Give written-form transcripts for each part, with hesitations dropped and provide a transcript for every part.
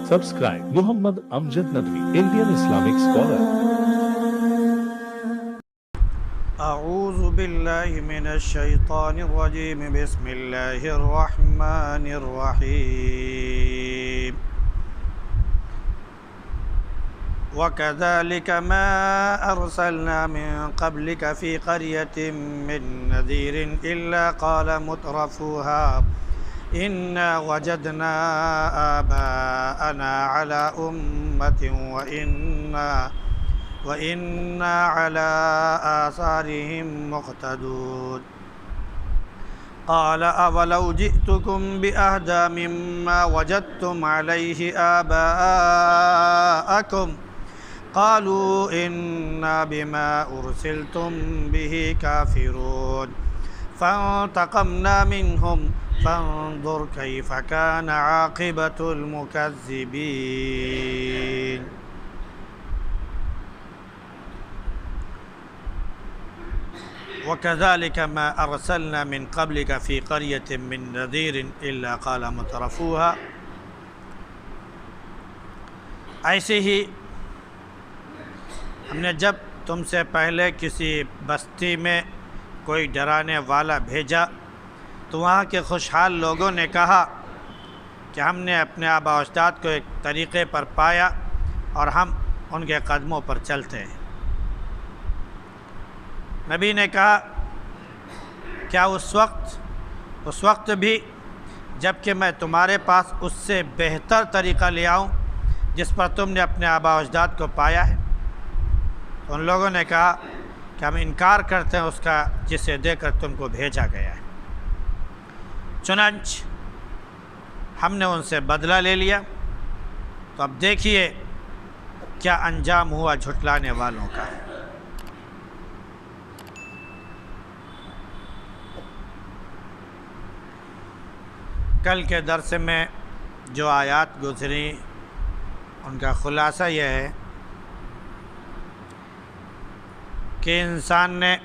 Subscribe Muhammad Amjad Nadwi, Indian Islamic scholar. أعوذ بالله من الشيطان الرجيم بسم الله الرحمن الرحيم وكذلك ما أرسلنا من قبلك في قرية من نذير إلا قال مترفوها إنا وجدنا آباءنا على أمة وإنا على آثارهم مقتدون قال أولو جئتكم بأهدى مما وجدتم عليه آباءكم قالوا إنا بما أرسلتم به كافرون فانتقمنا منهم فانظر كيف كان عاقبة المكذبين وكذلك ما أرسلنا من قبلك في قرية من نذير إلا قال مترفوها ایسے ہی ہم نے جب تم سے پہلے کسی بستی میں کوئی ڈرانے والا بھیجا تو وہاں کے خوشحال لوگوں نے کہا کہ ہم نے اپنے آباء و اجداد کو ایک طریقے پر پایا اور ہم ان کے قدموں پر چلتے ہیں۔ نبی نے کہا کیا اس وقت بھی جب کہ میں تمہارے پاس اس سے بہتر طریقہ لے آؤں جس پر تم نے اپنے آباء و اجداد کو پایا ہے؟ تو ان لوگوں نے کہا کہ ہم انکار کرتے ہیں اس کا جسے دے کر تم کو بھیجا گیا ہے۔ چنانچہ ہم نے ان سے بدلہ لے لیا، تو اب دیکھیے کیا انجام ہوا جھٹلانے والوں کا۔ کل کے درس میں جو آیات گزری ان کا خلاصہ یہ ہے کہ انسان نے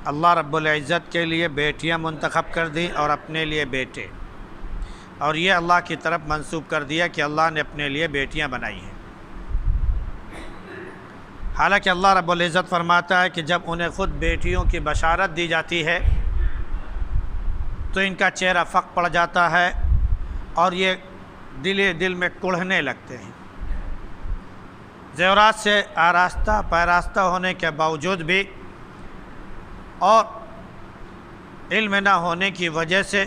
اللہ رب العزت کے لیے بیٹیاں منتخب کر دیں اور اپنے لیے بیٹے، اور یہ اللہ کی طرف منسوب کر دیا کہ اللہ نے اپنے لیے بیٹیاں بنائی ہیں۔ حالانکہ اللہ رب العزت فرماتا ہے کہ جب انہیں خود بیٹیوں کی بشارت دی جاتی ہے تو ان کا چہرہ فق پڑ جاتا ہے اور یہ دل میں کڑھنے لگتے ہیں۔ زیورات سے آراستہ پیراستہ ہونے کے باوجود بھی اور علم نہ ہونے کی وجہ سے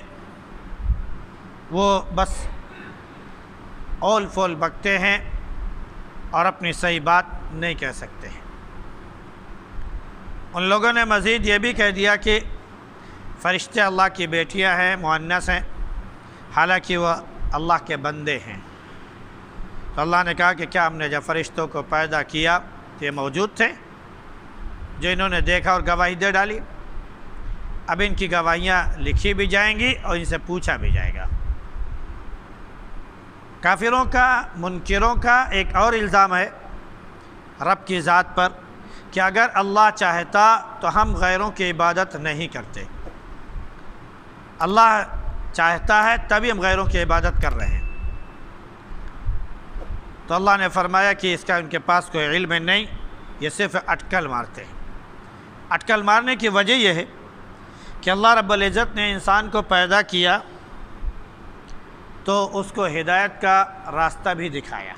وہ بس اول فول بکتے ہیں اور اپنی صحیح بات نہیں کہہ سکتے ہیں۔ ان لوگوں نے مزید یہ بھی کہہ دیا کہ فرشتے اللہ کی بیٹیاں ہیں، مؤنث ہیں، حالانکہ وہ اللہ کے بندے ہیں۔ تو اللہ نے کہا کہ کیا ہم نے جب فرشتوں کو پیدا کیا تو یہ موجود تھے جو انہوں نے دیکھا اور گواہی دے ڈالی؟ اب ان کی گواہیاں لکھی بھی جائیں گی اور ان سے پوچھا بھی جائے گا۔ کافروں کا، منکروں کا ایک اور الزام ہے رب کی ذات پر کہ اگر اللہ چاہتا تو ہم غیروں کی عبادت نہیں کرتے، اللہ چاہتا ہے تبھی ہم غیروں کی عبادت کر رہے ہیں۔ تو اللہ نے فرمایا کہ اس کا ان کے پاس کوئی علم نہیں، یہ صرف اٹکل مارتے ہیں۔ اٹکل مارنے کی وجہ یہ ہے کہ اللہ رب العزت نے انسان کو پیدا کیا تو اس کو ہدایت کا راستہ بھی دکھایا،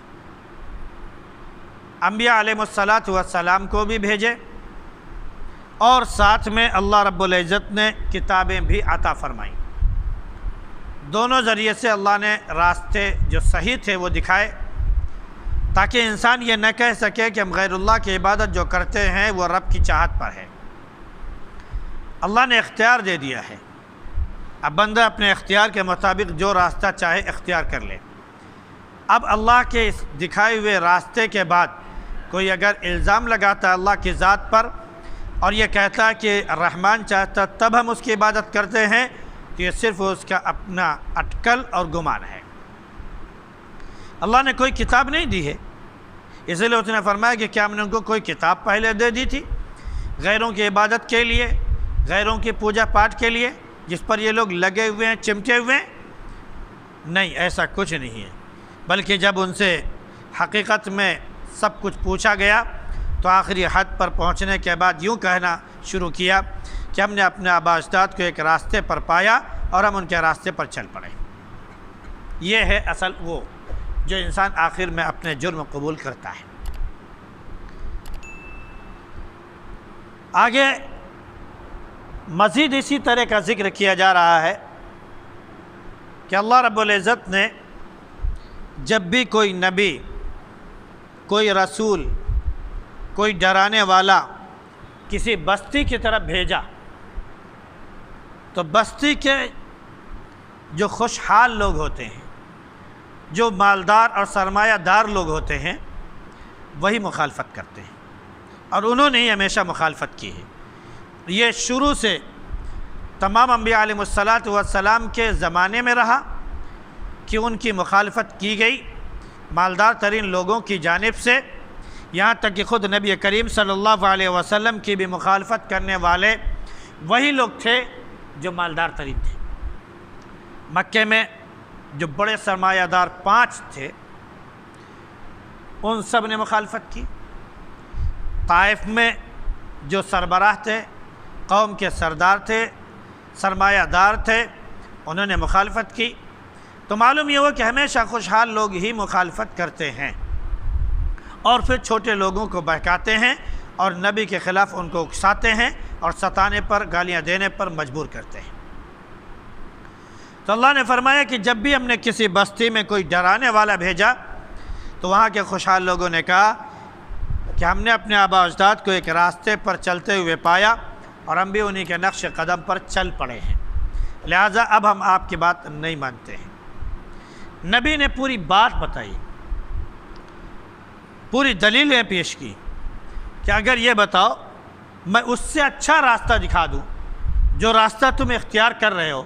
انبیاء علیہ السلام کو بھی بھیجے اور ساتھ میں اللہ رب العزت نے کتابیں بھی عطا فرمائیں۔ دونوں ذریعے سے اللہ نے راستے جو صحیح تھے وہ دکھائے تاکہ انسان یہ نہ کہہ سکے کہ ہم غیر اللہ کی عبادت جو کرتے ہیں وہ رب کی چاہت پر ہے۔ اللہ نے اختیار دے دیا ہے، اب بندہ اپنے اختیار کے مطابق جو راستہ چاہے اختیار کر لے۔ اب اللہ کے اس دکھائے ہوئے راستے کے بعد کوئی اگر الزام لگاتا ہے اللہ کی ذات پر اور یہ کہتا ہے کہ رحمان چاہتا تب ہم اس کی عبادت کرتے ہیں، تو یہ صرف اس کا اپنا اٹکل اور گمان ہے۔ اللہ نے کوئی کتاب نہیں دی ہے، اس لیے اس نے فرمایا کہ کیا ہم نے ان کو کوئی کتاب پہلے دے دی تھی غیروں کی عبادت کے لیے، غیروں کی پوجا پاٹ کے لیے، جس پر یہ لوگ لگے ہوئے ہیں، چمٹے ہوئے ہیں؟ نہیں، ایسا کچھ نہیں ہے۔ بلکہ جب ان سے حقیقت میں سب کچھ پوچھا گیا تو آخری حد پر پہنچنے کے بعد یوں کہنا شروع کیا کہ ہم نے اپنے آبا اجداد کو ایک راستے پر پایا اور ہم ان کے راستے پر چل پڑے۔ یہ ہے اصل وہ جو انسان آخر میں اپنے جرم قبول کرتا ہے۔ آگے مزید اسی طرح کا ذکر کیا جا رہا ہے کہ اللہ رب العزت نے جب بھی کوئی نبی، کوئی رسول، کوئی ڈرانے والا کسی بستی کی طرف بھیجا تو بستی کے جو خوشحال لوگ ہوتے ہیں، جو مالدار اور سرمایہ دار لوگ ہوتے ہیں، وہی مخالفت کرتے ہیں، اور انہوں نے ہی ہمیشہ مخالفت کی ہے۔ یہ شروع سے تمام انبیاء علیہ السلام کے زمانے میں رہا کہ ان کی مخالفت کی گئی مالدار ترین لوگوں کی جانب سے، یہاں تک کہ خود نبی کریم صلی اللہ علیہ وسلم کی بھی مخالفت کرنے والے وہی لوگ تھے جو مالدار ترین تھے۔ مکے میں جو بڑے سرمایہ دار 5 تھے، ان سب نے مخالفت کی۔ طائف میں جو سربراہ تھے، قوم کے سردار تھے، سرمایہ دار تھے، انہوں نے مخالفت کی۔ تو معلوم یہ ہوا کہ ہمیشہ خوشحال لوگ ہی مخالفت کرتے ہیں اور پھر چھوٹے لوگوں کو بہکاتے ہیں اور نبی کے خلاف ان کو اکساتے ہیں اور ستانے پر، گالیاں دینے پر مجبور کرتے ہیں۔ تو اللہ نے فرمایا کہ جب بھی ہم نے کسی بستی میں کوئی ڈرانے والا بھیجا تو وہاں کے خوشحال لوگوں نے کہا کہ ہم نے اپنے آبا اجداد کو ایک راستے پر چلتے ہوئے پایا اور ہم بھی انہی کے نقش قدم پر چل پڑے ہیں، لہٰذا اب ہم آپ کی بات نہیں مانتے ہیں۔ نبی نے پوری بات بتائی، پوری دلیلیں پیش کی کہ اگر یہ بتاؤ میں اس سے اچھا راستہ دکھا دوں جو راستہ تم اختیار کر رہے ہو،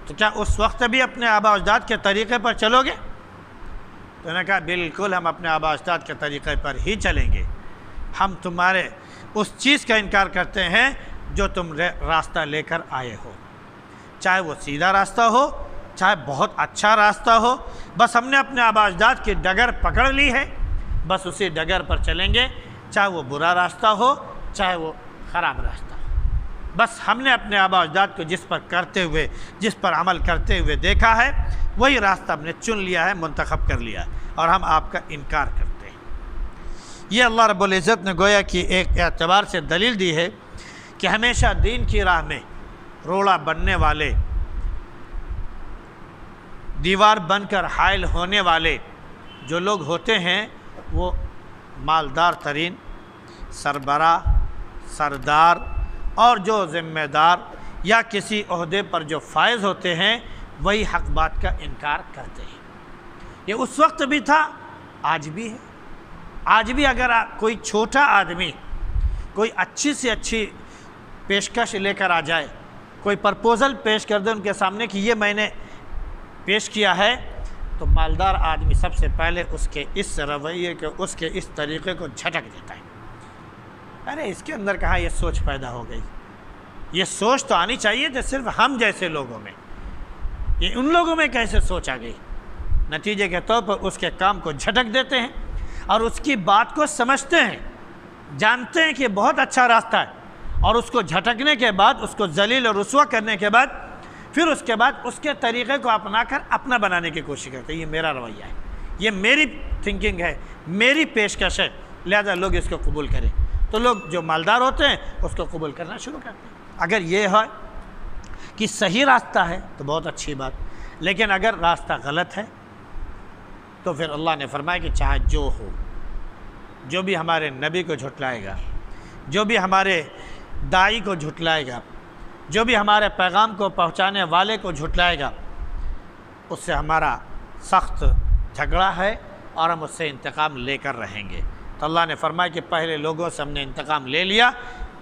تو کیا اس وقت بھی اپنے آبا اجداد کے طریقے پر چلو گے؟ تو انہوں نے کہا بالکل ہم اپنے آبا اجداد کے طریقے پر ہی چلیں گے، ہم تمہارے اس چیز کا انکار کرتے ہیں جو تم راستہ لے کر آئے ہو، چاہے وہ سیدھا راستہ ہو، چاہے بہت اچھا راستہ ہو، بس ہم نے اپنے آبا اجداد کی ڈگر پکڑ لی ہے، بس اسی ڈگر پر چلیں گے، چاہے وہ برا راستہ ہو، چاہے وہ خراب راستہ ہو، بس ہم نے اپنے آبا اجداد کو جس پر عمل کرتے ہوئے دیکھا ہے وہی راستہ ہم نے چن لیا ہے، منتخب کر لیا ہے، اور ہم آپ کا انکار کرتے ہیں۔ یہ اللہ رب العزت نے گویا کہ ایک اعتبار سے دلیل دی ہے کہ ہمیشہ دین کی راہ میں روڑا بننے والے، دیوار بن کر حائل ہونے والے جو لوگ ہوتے ہیں وہ مالدار ترین، سربراہ، سردار اور جو ذمہ دار یا کسی عہدے پر جو فائز ہوتے ہیں وہی حق بات کا انکار کرتے ہیں۔ یہ اس وقت بھی تھا، آج بھی ہے۔ آج بھی اگر کوئی چھوٹا آدمی کوئی اچھی سے اچھی پیشکش لے کر آ جائے، کوئی پرپوزل پیش کر دے ان کے سامنے کہ یہ میں نے پیش کیا ہے، تو مالدار آدمی سب سے پہلے اس کے اس رویے کے، اس کے اس طریقے کو جھٹک دیتا ہے۔ ارے اس کے اندر کہاں یہ سوچ پیدا ہو گئی؟ یہ سوچ تو آنی چاہیے تھی صرف ہم جیسے لوگوں میں، یہ ان لوگوں میں کیسے سوچ آ گئی؟ نتیجے کے طور پر اس کے کام کو جھٹک دیتے ہیں اور اس کی بات کو سمجھتے ہیں، جانتے ہیں کہ یہ بہت اچھا راستہ ہے، اور اس کو جھٹکنے کے بعد، اس کو ذلیل اور رسوا کرنے کے بعد، پھر اس کے بعد اس کے طریقے کو اپنا کر اپنا بنانے کی کوشش کرتے ہیں۔ یہ میرا رویہ ہے، یہ میری تھنکنگ ہے، میری پیشکش ہے، لہذا لوگ اس کو قبول کریں۔ تو لوگ جو مالدار ہوتے ہیں اس کو قبول کرنا شروع کرتے ہیں۔ اگر یہ ہے کہ صحیح راستہ ہے تو بہت اچھی بات، لیکن اگر راستہ غلط ہے تو پھر اللہ نے فرمایا کہ چاہے جو ہو، جو بھی ہمارے نبی کو جھٹلائے گا، جو بھی ہمارے داعی کو جھٹلائے گا، جو بھی ہمارے پیغام کو پہنچانے والے کو جھٹلائے گا، اس سے ہمارا سخت جھگڑا ہے اور ہم اس سے انتقام لے کر رہیں گے۔ تو اللہ نے فرمایا کہ پہلے لوگوں سے ہم نے انتقام لے لیا،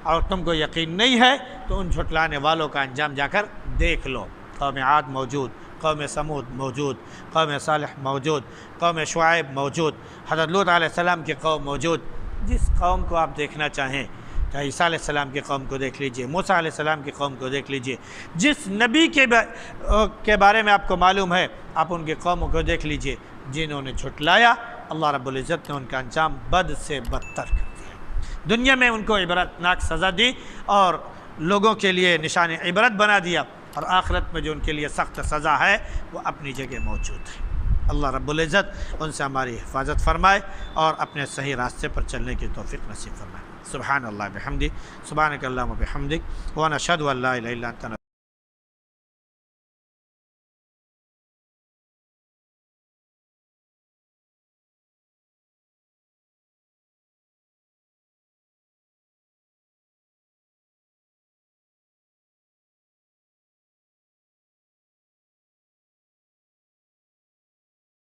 اور تم کو یقین نہیں ہے تو ان جھٹلانے والوں کا انجام جا کر دیکھ لو۔ قوم عاد موجود، قوم سمود موجود، قوم صالح موجود، قوم شعیب موجود، حضرت لوط علیہ السلام کی قوم موجود۔ جس قوم کو آپ دیکھنا چاہیں، چاہے عیسیٰ علیہ السلام کی قوم کو دیکھ لیجئے، موسیٰ علیہ السلام کی قوم کو دیکھ لیجئے، جس نبی کے بارے میں آپ کو معلوم ہے آپ ان کی قوموں کو دیکھ لیجئے، جنہوں نے جھٹلایا اللہ رب العزت نے ان کا انجام بد سے بدتر کر دیا۔ دنیا میں ان کو عبرتناک سزا دی اور لوگوں کے لیے نشان عبرت بنا دیا، اور آخرت میں جو ان کے لیے سخت سزا ہے وہ اپنی جگہ موجود ہے۔ اللہ رب العزت ان سے ہماری حفاظت فرمائے اور اپنے صحیح راستے پر چلنے کی توفیق نصیب فرمائے۔ سبحان اللہ بحمدہ، سبحانک اللہم وبحمدک، ونشہد ان لا الہ الا انت